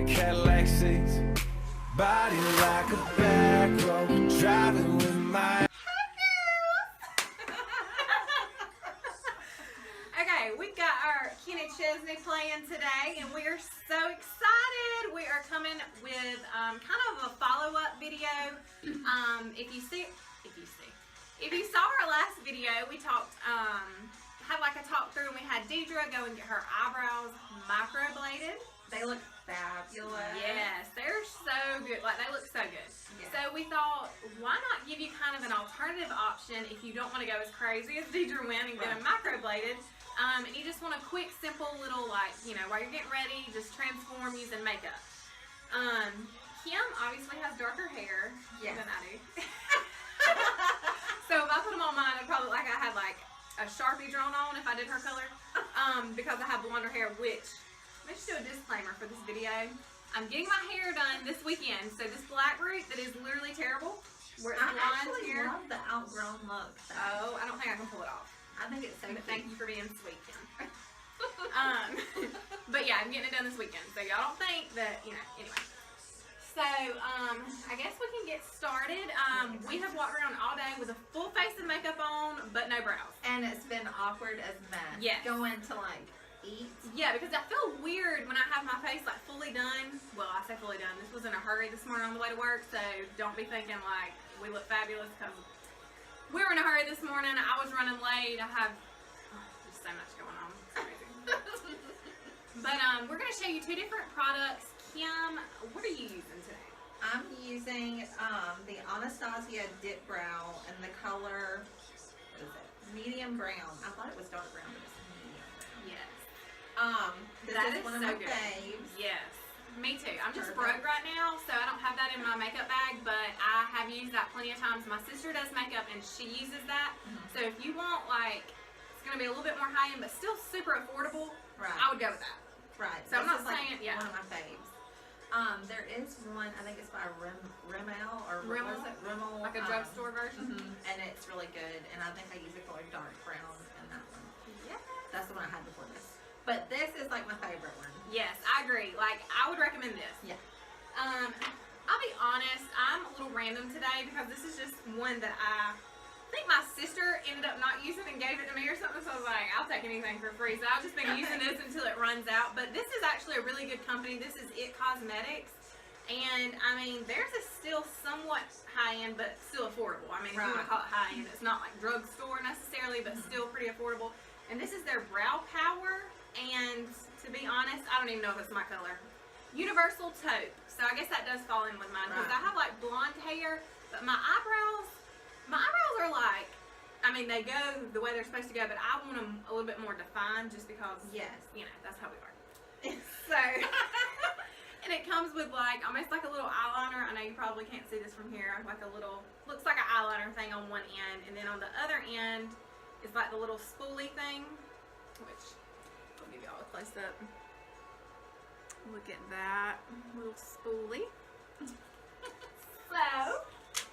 Cadillac seats. Body like a back road, driving with my... Okay, we've got our Kenny Chesney playing today, and we are so excited. We are coming with kind of a follow-up video. If you saw our last video, we talked, had like a talk through, and we had Deidre go and get her eyebrows microbladed. They look fabulous. Yes, they're so good. Like, they look so good. Yeah. So we thought, why not give you kind of an alternative option if you don't want to go as crazy as Deidre went and get them microbladed. And you just want a quick, simple little, like, you know, while you're getting ready, just transform using makeup. Kim obviously has darker hair than I do. So if I put them on mine, I'd probably, like, I had, like, a Sharpie drawn on if I did her color. Because I have blonder hair, which... Let me just do a disclaimer for this video. I'm getting my hair done this weekend, so this black root that is literally terrible, where it's blonde actually here. love the outgrown look. Oh, I don't think I can pull it off. I think it's so But cute. thank you for being sweet, Kim. But yeah, I'm getting it done this weekend, so y'all don't think that, you know, anyway. So, I guess we can get started. We have walked around all day with a full face of makeup on, but no brows. And it's been awkward as mess. Yes. Going to like eat. Yeah, because I feel weird when I have my face like fully done. Well, I say fully done. This was in a hurry this morning on the way to work, so don't be thinking like we look fabulous because we were in a hurry this morning. I was running late. I have just so much going on. It's crazy. But we're going to show you two different products. Kim, what are you using today? I'm using the Anastasia Dip Brow in the color, what is it? Medium brown. I thought it was dark brown, but it's medium brown. Yes. This That is is one of so my good. faves. Yes. Me too. I'm just Perfect. broke right now, so I don't have that in my makeup bag, but I have used that plenty of times. My sister does makeup, and she uses that. So if you want, like, it's going to be a little bit more high-end, but still super affordable, Right. I would go with that. Right. So I'm This not is, like, saying, yeah. one of my faves. There is one, I think it's by Rimmel or Rimmel? what is it? Rimmel. Like a drugstore version. And it's really good. And I think I use the color dark brown in that one. Yeah. That's the one I had before this. But this is like my favorite one. Yes, I agree. Like, I would recommend this. Yeah. I'll be honest, I'm a little random today because this is just one that I think my sister ended up not using and gave it to me or something, so I was like, I'll take anything for free. So I've just been using this until it runs out. But this is actually a really good company. This is It Cosmetics. And, I mean, theirs is still somewhat high-end, but still affordable. I mean, if you want to call it high-end, it's not like drugstore necessarily, but still pretty affordable. And this is their Brow Power. And, to be honest, I don't even know if it's my color. Universal Taupe. So I guess that does fall in with mine. Because I have, like, blonde hair, but my eyebrows are like, I mean, they go the way they're supposed to go, but I want them a little bit more defined just because, Yes. you know, that's how we are. So, and it comes with like, almost like a little eyeliner. I know you probably can't see this from here. Like a little, looks like an eyeliner thing on one end. And then on the other end is like the little spoolie thing, which I'll give y'all a close up. Look at that little spoolie. So,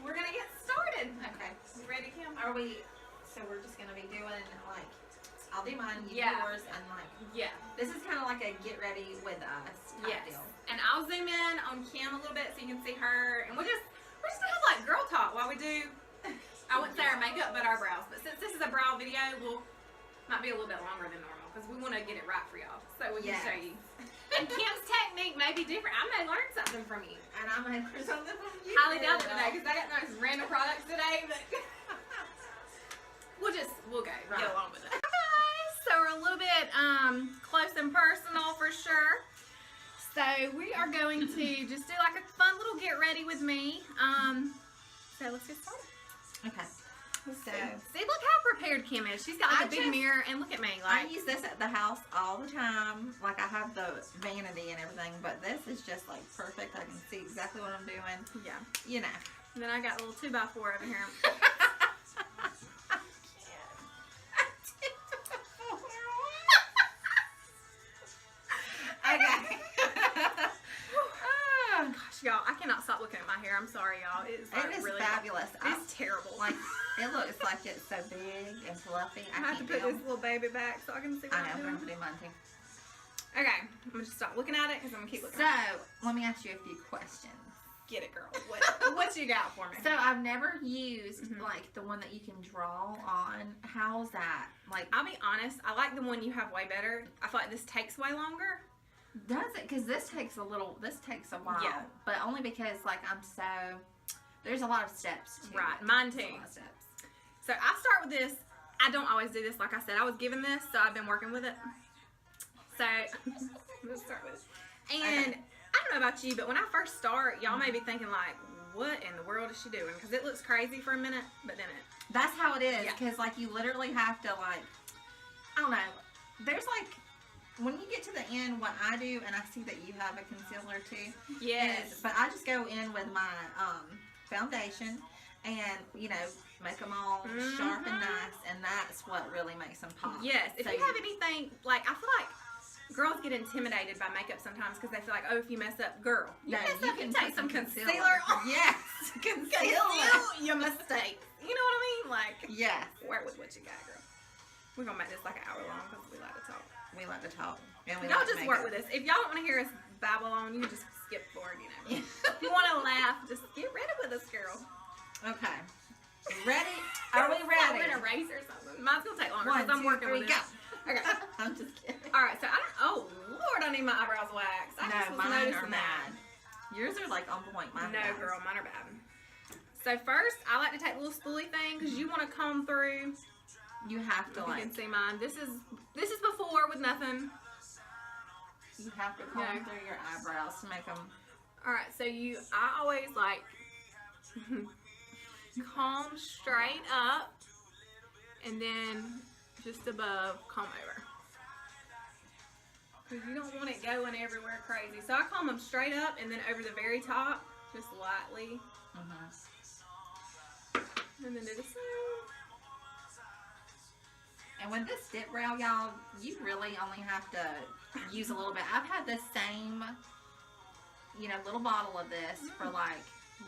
we're going to get started. Okay. You ready, Kim? Are we, so we're just going to be doing like, I'll do mine, you do Yeah. yours, and like, Yeah. this is kind of like a get ready with us type Yes. deal. And I'll zoom in on Kim a little bit so you can see her. And we're just gonna have like girl talk while we do, I wouldn't say our makeup, but our brows. But since this is a brow video, might be a little bit longer than normal because we want to get it right for y'all. So we can show you. And Kim's technique may be different. I may learn something from you. And I'm going to something from you. Highly doubt it today because I got those random products today. But we'll go. Right. Get along with it. So we're a little bit close and personal for sure. So we are going to just do like a fun little get ready with me. So let's get started. Okay. So, See, look how prepared Kim is. She's got like a big mirror, and look at me. I Like, use this at the house all the time. Like, I have the vanity and everything, but this is just like perfect. I can see exactly what I'm doing. yeah. You know. And then I got a little 2x4 over here. Okay. Gosh, y'all, I cannot stop looking at my hair. I'm sorry, y'all. It is, like, It is really fabulous. It's terrible. Like, it looks like it's so big and fluffy. I have to put this little baby back so I can see what I know, I'm I'm doing. going to do mine too. Okay, I'm gonna just stop looking at it because I'm gonna keep looking. So, at it. let me ask you a few questions. Get it, girl. What you got for me? So, I've never used, Mhm. like, the one that you can draw on. How's that? Like, I'll be honest. I like the one you have way better. I feel like this takes way longer. does it? Because this takes a while. Yeah. But only because, like, there's a lot of steps to Right, it. mine There's too. a lot of steps. So I start with this. I don't always do this. Like I said, I was given this, so I've been working with it. So let's start with it. And Okay. I don't know about you, but when I first start, y'all may be thinking like, what in the world is she doing? Because it looks crazy for a minute, but then it. That's how it is. Yeah. Because, like, you literally have to, like, I don't know. There's, like, when you get to the end, what I do, and I see that you have a concealer too. Yes. But I just go in with my foundation and, you know, make them all sharp and Mhm. nice, and that's what really makes them pop. Yes. If So you have anything, like, I feel like girls get intimidated by makeup sometimes because they feel like, oh, if you mess up, girl, you mess up, you take put some concealer on. Yes, concealer. Conceal your mistakes. You know what I mean? Like, Yes, work with what you got, girl. We're gonna make this like an hour long because we like to talk. we like to talk. And we Y'all like to just make work it. with us. If y'all don't want to hear us babble on, you can just skip forward, you know. If you want to laugh, just get ready with us, girl. Okay. Ready? Are we We're ready? in a race or something. Mine's gonna take longer One, because I'm two, working three, with go. it. Okay. I'm just kidding. All right. So I don't. Oh Lord, I need my eyebrows waxed. I just No, was mine are noticing bad. that. Yours are like on point. Mine No, are bad. girl, mine are bad. So first, I like to take a little spoolie thing because you want to comb through. You have If to you like. can see mine. This is before with nothing. You have to comb No. through your eyebrows to make them. All right. So I always like comb straight up, and then just above comb over. Because you don't want it going everywhere crazy. So I comb them straight up and then over the very top, just lightly. And then do the same. And with this dip brow, y'all, you really only have to use a little bit. I've had the same, you know, little bottle of this for like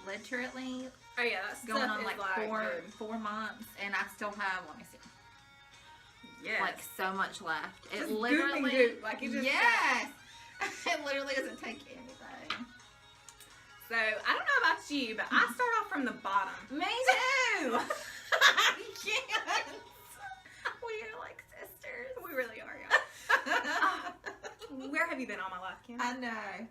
literally Oh yeah, that's going on is like good. 4 months, and I still have. Let me see. Yes. Like so much left. It Just goop and literally, goop, like you just yes, it literally doesn't take anything. So I don't know about you, but I start off from the bottom. Me too. I can't. We are like sisters. We really are, y'all. Where have you been all my life, Kim? I know.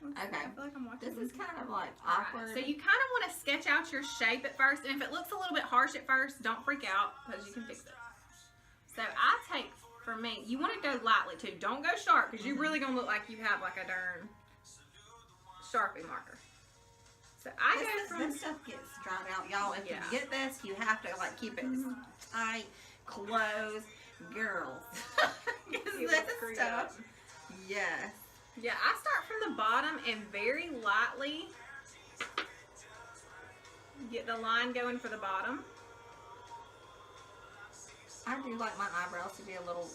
Okay. I feel like I'm watching. This is kind of like Alright, awkward. so you kind of want to sketch out your shape at first, and if it looks a little bit harsh at first, don't freak out because you can fix it. So I take, for me, you want to go lightly too. Don't go sharp because you're really gonna look like you have like a darn Sharpie marker. So I go from this stuff gets dried out, y'all. If Yeah. you get this, you have to like keep it tight, close, girls. Because It was this screwed stuff, up. yes. Yeah, I start from the bottom and very lightly get the line going for the bottom. I do like my eyebrows to be a little,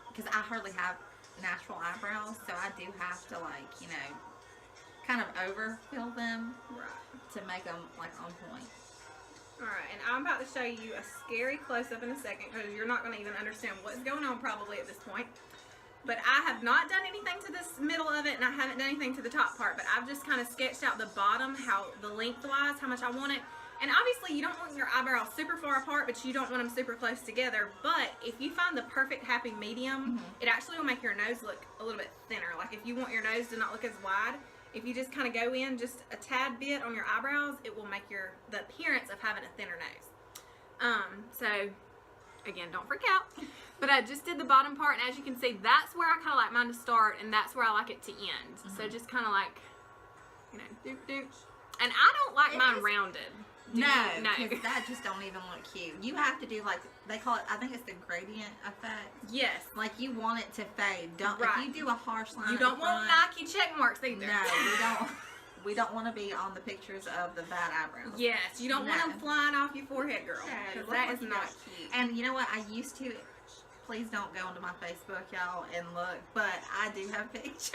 because I hardly have natural eyebrows, so I do have to like, you know, kind of overfill them Right. to make them like on point. Alright, and I'm about to show you a scary close-up in a second because you're not going to even understand what's going on probably at this point. But I have not done anything to this middle of it, and I haven't done anything to the top part, but I've just kind of sketched out the bottom, how the lengthwise, how much I want it. And obviously you don't want your eyebrows super far apart, but you don't want them super close together. But if you find the perfect happy medium, it actually will make your nose look a little bit thinner. Like if you want your nose to not look as wide, if you just kind of go in just a tad bit on your eyebrows, it will make the appearance of having a thinner nose. So again, don't freak out. But I just did the bottom part, and as you can see, that's where I kind of like mine to start, and that's where I like it to end. So just kind of like, you know, doop doop. And I don't like It mine is- rounded. Do No, you? No. because that just don't even look cute. You have to do like, they call it, I think it's the gradient effect. Yes. Like you want it to fade. Don't Right. If you do a harsh line You at don't the want front, Nike check marks either. No, we don't. We don't want to be on the pictures of the bad eyebrows. Yes, you don't want No. them flying off your forehead, girl. No, Because look that like is you not got- cute. And you know what? I used to. Please don't go into my Facebook, y'all, and look. But I do have pictures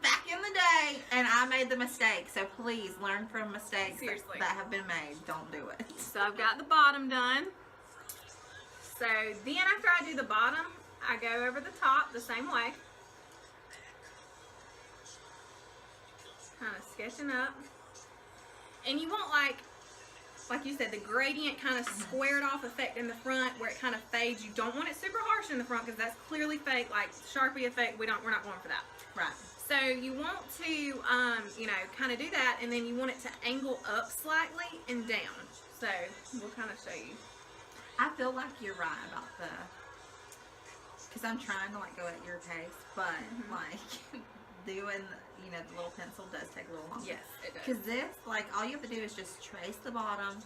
back in the day, and I made the mistake. So please learn from mistakes Seriously. that have been made. Don't do it. So I've got the bottom done. So then after I do the bottom, I go over the top the same way. Kind of sketching up. And you want like you said, the gradient kind of squared off effect in the front where it kind of fades. You don't want it super harsh in the front because that's clearly fake, like Sharpie effect. We're not going for that. Right. So you want to, you know, kind of do that, and then you want it to angle up slightly and down. So we'll kind of show you. I feel like you're right about because I'm trying to like go at your pace, but like doing, you know, the little pencil does take a little longer. Yes, it does. Because this, like, all you have to do is just trace the bottom,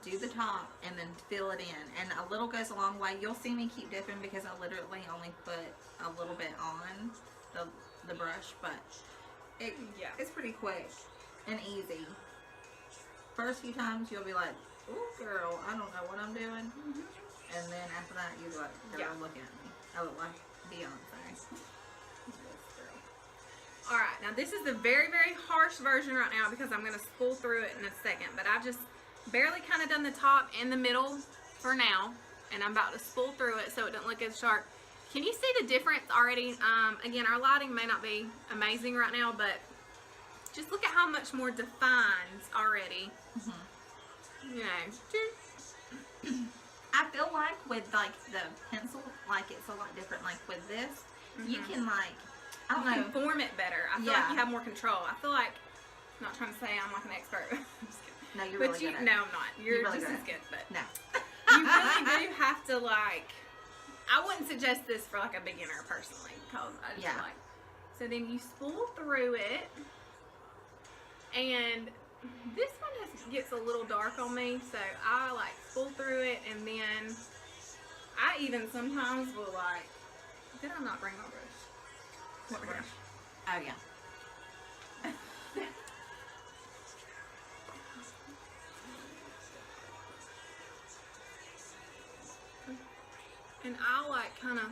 do the top, and then fill it in. And a little goes a long way. You'll see me keep dipping because I literally only put a little bit on the brush, but it's pretty quick and easy. First few times you'll be like, "Ooh, girl, I don't know what I'm doing," and then after that you'll be like, "Girl, look at me. I look like Beyonce." Alright, now this is the very, very harsh version right now because I'm going to spool through it in a second. But I've just barely kind of done the top and the middle for now. And I'm about to spool through it so it doesn't look as sharp. Can you see the difference already? Again, our lighting may not be amazing right now, but just look at how much more defined already. You know. I feel like with like the pencil, like it's a lot different. Like with this, you can like, I don't know, form it better. I feel like you have more control. I feel like, I'm not trying to say I'm like an expert. I'm just kidding. No, you're but really good at it. No, I'm not. You're really just good as good. But No. you really do have to like, I wouldn't suggest this for like a beginner personally because I just like, so then you spool through it and this one gets a little dark on me, so I like spool through it and then I even sometimes will like, did I not bring my brush? What brush? Oh yeah. And I like kind of,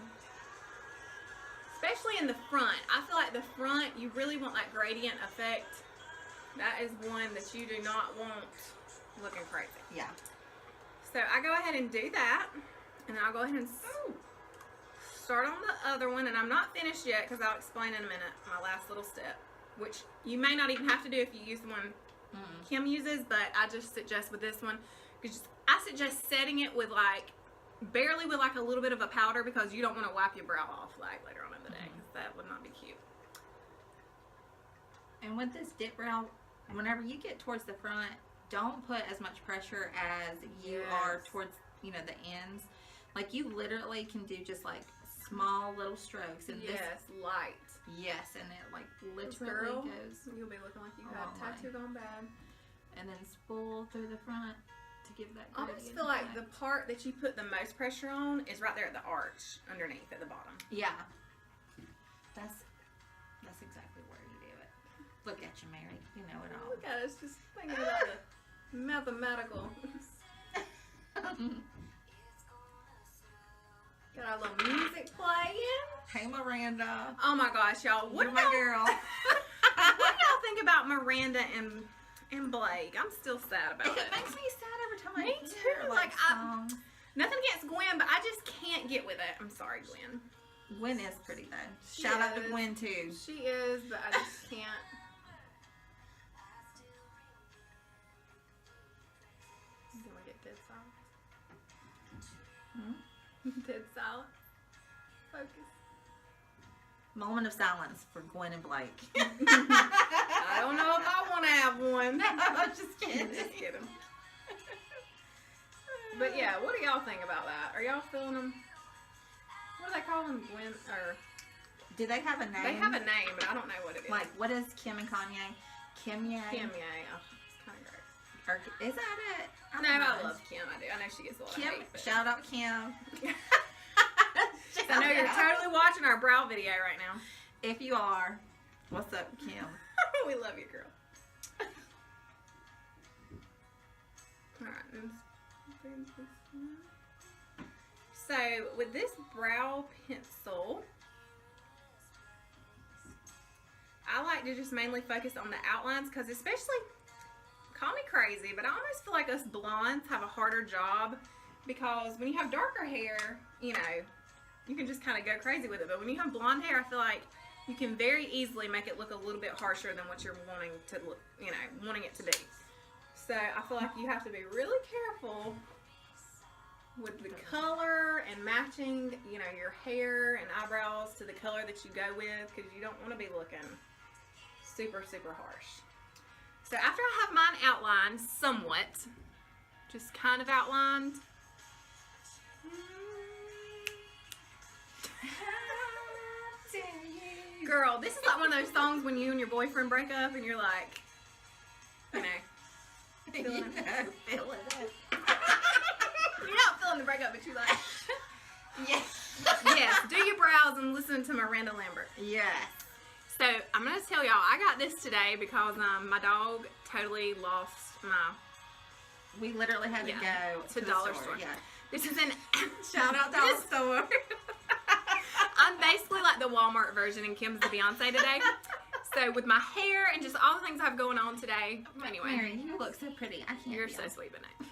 especially in the front, I feel like the front, you really want that gradient effect. That is one that you do not want looking crazy. Yeah. So I go ahead and do that, and I'll go ahead and start on the other one, and I'm not finished yet because I'll explain in a minute my last little step, which you may not even have to do if you use the one Kim uses, but I just suggest with this one, I suggest setting it with like, barely with like a little bit of a powder because you don't want to wipe your brow off like later on in the day because that would not be cute. And with this dip brow, whenever you get towards the front, don't put as much pressure as you are towards, you know, the ends. Like you literally can do just like small little strokes and this light. Yes, and it like literally goes. You'll be looking like you have tattoo gone bad. And then spool through the front to give that. I almost feel like the part that you put the most pressure on is right there at the arch underneath at the bottom. Yeah. That's exactly where you do it. Look at you, Mary. You know it all. Look at us just thinking about the mathematical. Got our little music playing. Hey, Miranda. Oh my gosh, y'all. You're my girl. What do y'all think about Miranda and Blake? I'm still sad about it. It makes me sad every time Me I too. hear Like, songs. Nothing against Gwen, but I just can't get with it. I'm sorry, Gwen. Gwen is pretty though. She Shout out to is. Gwen too. She is, but I just can't. I'm gonna get dead silent. Dead silent. Focus. Moment of silence for Gwen and Blake. I don't know if I want to have one. No, I'm just kidding. Just kidding. But yeah, what do y'all think about that? Are y'all feeling them? What do they call them? Gwen or? Do they have a name? They have a name, but I don't know what it is. Like, what is Kim and Kanye? Kimye? Kimye. Oh, it's kind of great. Or, is that it? No, I love Kim. I do. I know she gets a lot Kim. of hate. But Shout out Kim. I know you're totally watching our brow video right now. If you are, what's up, Kim? We love you, girl. Alright. So, with this brow pencil, I like to just mainly focus on the outlines because especially, call me crazy, but I almost feel like us blondes have a harder job because when you have darker hair, you know, you can just kind of go crazy with it. But when you have blonde hair, I feel like you can very easily make it look a little bit harsher than what you're wanting to look, you know, wanting it to be. So I feel like you have to be really careful with the color and matching, you know, your hair and eyebrows to the color that you go with, because you don't want to be looking super, super harsh. So after I have mine outlined somewhat, just kind of outlined, girl, this is like one of those songs when you and your boyfriend break up and you're like, you know, feeling it. Feeling it. You're not feeling the breakup, but you're like, Yes. yes, do your brows and listen to Miranda Lambert. Yes. So I'm gonna tell y'all, I got this today because my dog totally lost my. We literally had to Yeah, go to the Dollar Store. Yeah. This is an Shout out Dollar This- Store. I'm basically like the Walmart version, and Kim's the Beyonce today. So with my hair and just all the things I have going on today. Anyway, Mary, you look so pretty. I can't. you're be so honest. sweet, but no.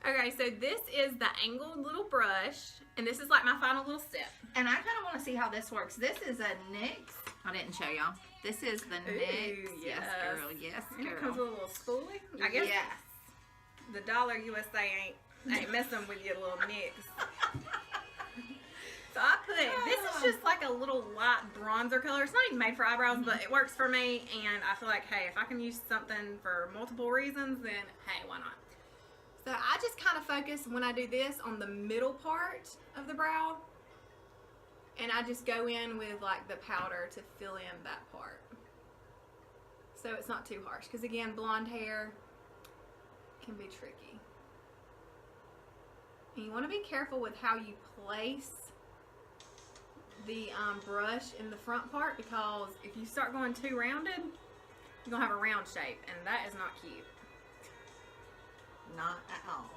Okay, so this is the angled little brush, and this is like my final little step. And I kind of want to see how this works. This is a NYX. I didn't show y'all. This is the NYX. Yes, yes. girl. Yes, And it comes girl. with a little spoolie. I guess Yes. the Dollar USA ain't messing with your little mix. So I put, this is just like a little light bronzer color. It's not even made for eyebrows, but it works for me. And I feel like, hey, if I can use something for multiple reasons, then hey, why not? So I just kind of focus when I do this on the middle part of the brow. And I just go in with like the powder to fill in that part. So it's not too harsh. Because again, blonde hair can be tricky. And you want to be careful with how you place the brush in the front part, because if you start going too rounded, you're going to have a round shape, and that is not cute. Not at all.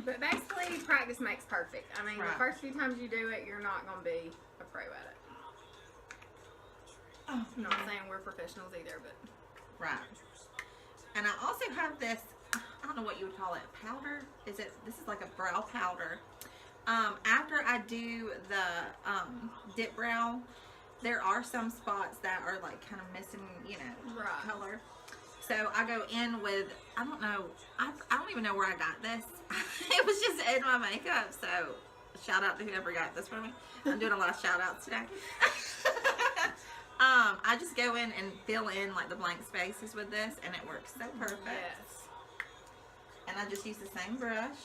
But basically, practice makes perfect. I mean, Right. the first few times you do it, you're not going to be a pro at it. Oh, I'm not saying we're professionals either, but right. And I also have this, I don't know what you would call it, powder? This is like a brow powder. After I do the dip brow, there are some spots that are like kind of missing, you know, Right. color. So I go in with, I don't know, I don't even know where I got this. It was just in my makeup, so shout out to whoever got this for me. I'm doing a lot of shout outs today. I just go in and fill in like the blank spaces with this, and it works so perfect. yes. And I just use the same brush.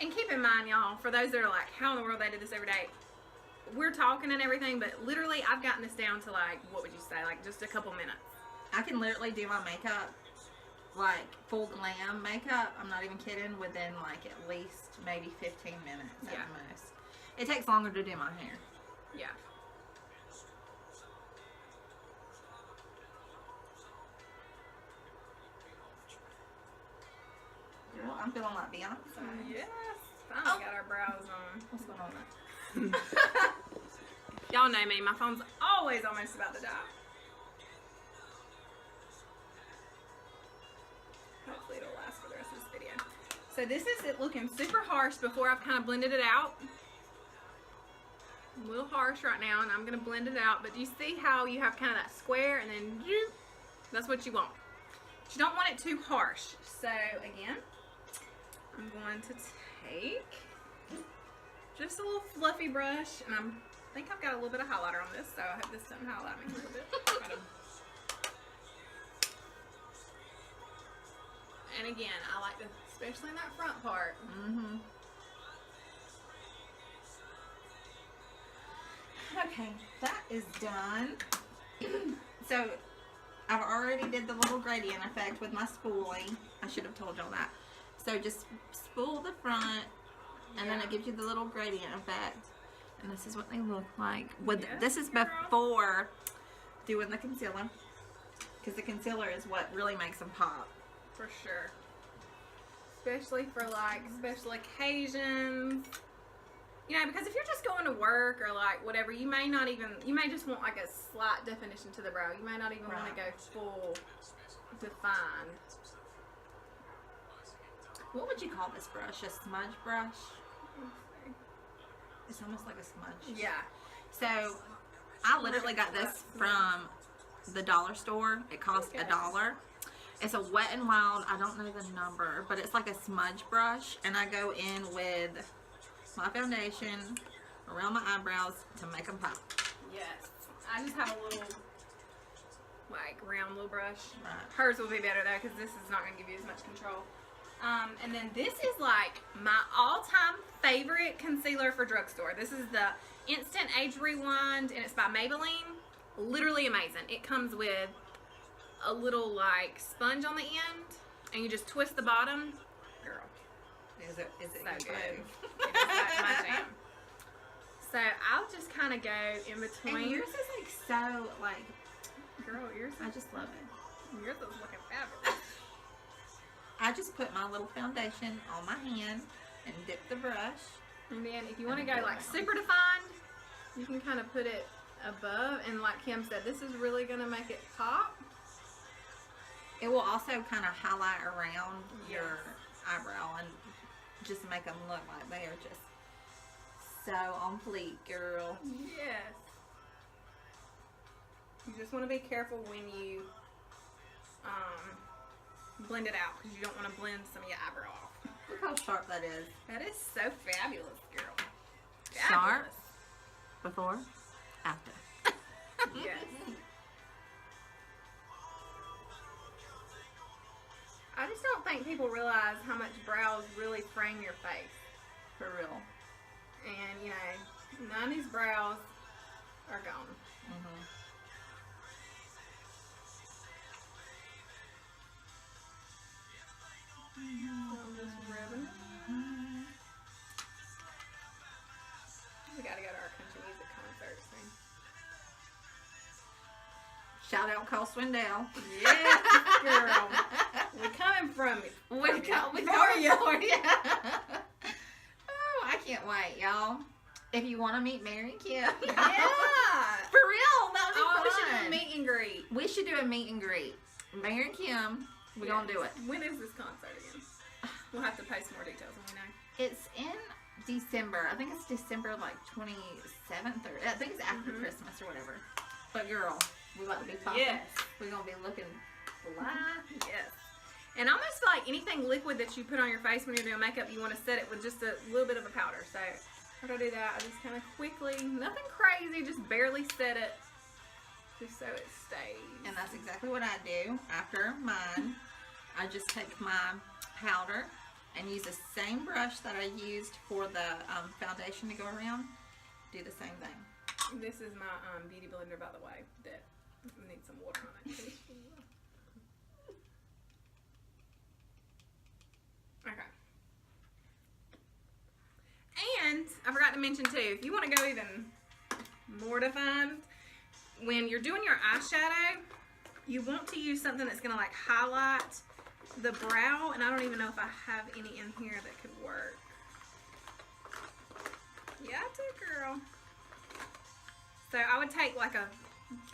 And keep in mind, y'all, for those that are like, how in the world they do this every day, we're talking and everything, but literally I've gotten this down to like, what would you say, like just a couple minutes. I can literally do my makeup, like full glam makeup, I'm not even kidding, within like at least maybe 15 minutes at Yeah. the most. It takes longer to do my hair. Yeah. Girl, I'm feeling like Beyonce. Yes. Finally Oh. got our brows on. What's going on there? Y'all know me, my phone's always almost about to die. Hopefully it'll last for the rest of this video. So this is it looking super harsh before I've kind of blended it out. A little harsh right now, and I'm going to blend it out. But do you see how you have kind of that square and then zoop? That's what you want. But you don't want it too harsh. So again, I'm going to take just a little fluffy brush, and I think I've got a little bit of highlighter on this, so I hope this doesn't highlight me a little bit. And again, I like to, especially in that front part. Mm-hmm. Okay, that is done. So, I've already did the little gradient effect with my spoolie. I should have told y'all that. So, just spool the front, and then it gives you the little gradient effect. And this is what they look like. Yes, This is girl. before doing the concealer. Because the concealer is what really makes them pop. For sure. Especially for like special occasions. You know, because if you're just going to work or like whatever, you may not even, you may just want like a slight definition to the brow. You may not even want to go full defined. What would you call this brush? A smudge brush? It's almost like a smudge. Yeah. So, I literally got this from the dollar store. It cost $1. It's a Wet n Wild. I don't know the number, but it's like a smudge brush, and I go in with my foundation around my eyebrows to make them pop. Yes. I just have a little, like, round little brush. Right. Hers will be better though, because this is not going to give you as much control. And then this is like my all-time favorite concealer for drugstore. This is the Instant Age Rewind, and it's by Maybelline. Literally amazing. It comes with a little like sponge on the end, and you just twist the bottom. Girl, Is it so your good. fave? It is my jam. So I'll just kind of go in between. And yours is like so like, Girl, yours I just love it. is looking fabulous. I just put my little foundation on my hand and dip the brush. And then if you want to go like super defined, you can kind of put it above. And like Kim said, this is really going to make it pop. It will also kind of highlight around your eyebrow and just make them look like they are just so on fleek, girl. Yes. You just want to be careful when you blend it out, because you don't want to blend some of your eyebrow off. Look how sharp that is. That is so fabulous, girl. Sharp. Before, after. Yes. I just don't think people realize how much brows really frame your face. For real. And, you know, 90s brows are gone. Mm-hmm. I'm just rubbing. We gotta go to our country music concert soon. Shout out Cole Swindell. Yes, girl. We're coming from it. We For got you. Oh, I can't wait, y'all. If you want to meet Mary and Kim. Yeah. For real, that would be Oh, fun. we should do a meet and greet. We should do a meet and greet. Mary and Kim, we're gonna do it. When is this concert again? We'll have to post more details when we know. It's in December. I think it's December like 27th, or I think it's after Christmas or whatever. But girl, we about to be popping. Yes. We're gonna be looking fly. Yes. And almost like anything liquid that you put on your face when you're doing makeup, you want to set it with just a little bit of a powder. So how do I do that? I just kind of quickly, nothing crazy, just barely set it just so it stays. And that's exactly what I do after mine. I just take my powder and use the same brush that I used for the foundation to go around. Do the same thing. This is my beauty blender, by the way, that needs some water on it. Okay. And I forgot to mention too, if you want to go even more defined, when you're doing your eyeshadow, you want to use something that's going to like highlight the brow, and I don't even know if I have any in here that could work. Yeah, I do, girl. So I would take like a,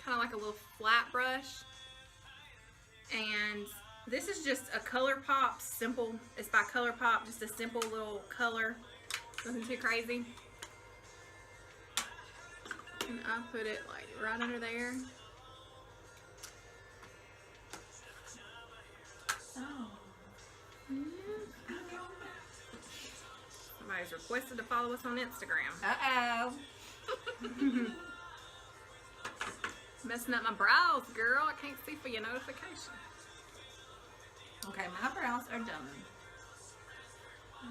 kind of like a little flat brush, and this is just a ColourPop simple, it's by ColourPop, just a simple little color, nothing too crazy. And I put it like right under there. Somebody's requested to follow us on Instagram. Uh-oh. Messing up my brows, girl. I can't see for your notification. Okay, my brows are done.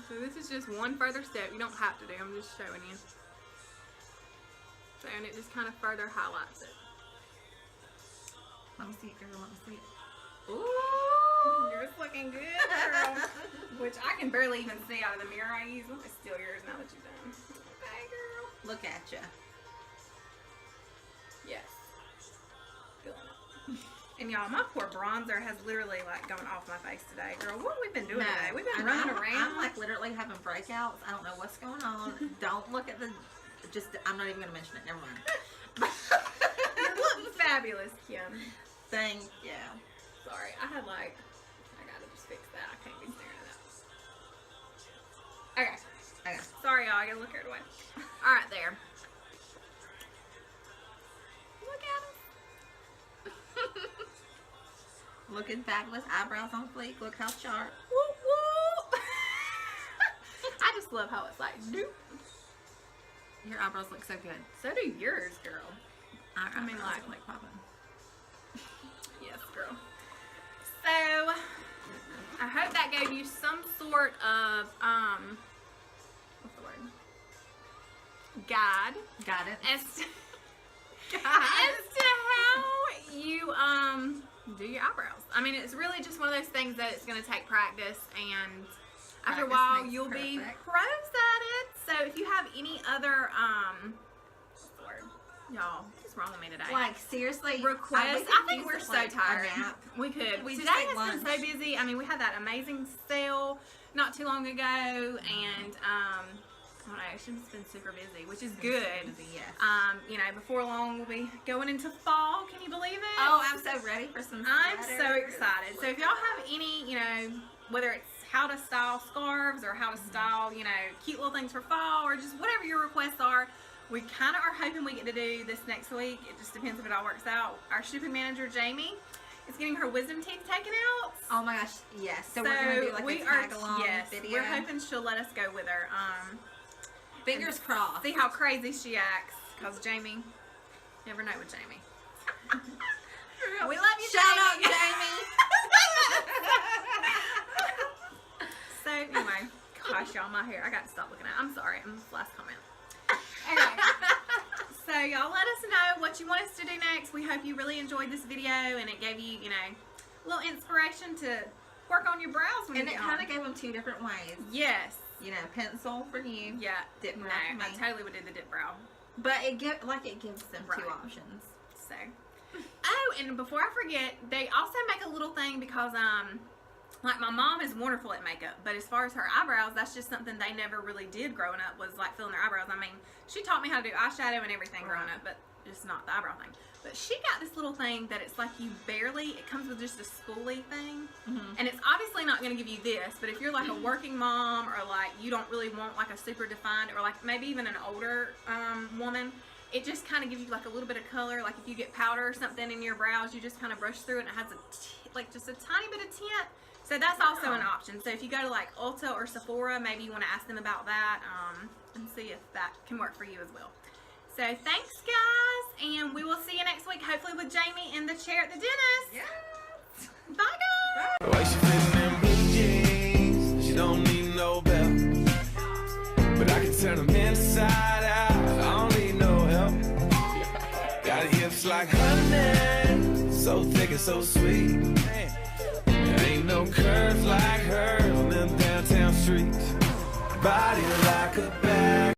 So this is just one further step. You don't have to do. I'm just showing you. So, and it just kind of further highlights it. Let me see it, girl. Let me see it. Ooh, yours looking good, girl. Which I can barely even see out of the mirror I use. Let me steal yours now that you're done. Okay, girl. Look at ya. Yes. Feeling it. And y'all, my poor bronzer has literally like gone off my face today. Girl, what have we been doing today? We've been running around. I'm like literally having breakouts. I don't know what's going on. Don't look at the, I'm not even going to mention it. Never mind. You look fabulous, Kim. Thank you. Sorry, I gotta just fix that. I can't be staring at that. Okay. Okay. Sorry, y'all. I gotta look her away. All right, there. Look at him. Looking fabulous. Eyebrows on fleek. Look how sharp. Whoop whoop. I just love how it's like, nope. Your eyebrows look so good. So do yours, girl. I mean, like- like popping. Yes, girl. So, I hope that gave you some sort of, what's the word? Guide Got it. as to how you, do your eyebrows. I mean, it's really just one of those things that it's going to take practice, and after a Practice while, makes you'll be perfect. pros at it. So, if you have any other, what's the word? Y'all, what's wrong with me today? Like, seriously. Requests. I think we're so tired. A nap. We could. We just Today ate has been so lunch. busy. I mean, we had that amazing sale not too long ago, and I don't know, it's just been super busy, which is good. Yes. You know, before long we'll be going into fall. Can you believe it? Oh, I'm so ready for some I'm so sweaters. excited. So if y'all have any, you know, whether it's how to style scarves or how to style, you know, cute little things for fall or just whatever your requests are, we kind of are hoping we get to do this next week. It just depends if it all works out. Our shipping manager, Jamie, is getting her wisdom teeth taken out. Oh my gosh, yes. So we're gonna do like we a tag along yes, video. we're hoping she'll let us go with her. Fingers crossed. See how crazy she acts, cause Jamie, you never know with Jamie. We love you, Shout Jamie. out, Jamie. So anyway, gosh, y'all, my hair. I got to stop looking at it. I'm sorry. Last comment. Okay. So y'all let us know what you want us to do next. We hope you really enjoyed this video and it gave you, you know, a little inspiration to work on your brows when And you it get kind home. of gave them two different ways. Yes. You know, pencil for you. Yeah. Dip No, brow for I me. totally would do the dip brow. But it gives them Right. two options. So. Oh, and before I forget, they also make a little thing because like my mom is wonderful at makeup, but as far as her eyebrows, that's just something they never really did growing up, was like filling their eyebrows. I mean, she taught me how to do eyeshadow and everything growing up, but just not the eyebrow thing. But she got this little thing that it's like you barely, it comes with just a spoolie thing. And it's obviously not going to give you this, but if you're like a working mom or like you don't really want like a super defined or like maybe even an older woman, it just kind of gives you like a little bit of color. Like if you get powder or something in your brows, you just kind of brush through it and it has like just a tiny bit of tint. So that's also an option. So if you go to like Ulta or Sephora, maybe you want to ask them about that and see if that can work for you as well. So thanks guys, and we will see you next week, hopefully with Jamie in the chair at the dentist. Yes. Bye guys. The way she fitting in blue jeans, she don't need no belt. But I can turn them inside out, I don't need no help. Got hips like honey, so thick and so sweet. There ain't no curves like her on them downtown streets. Body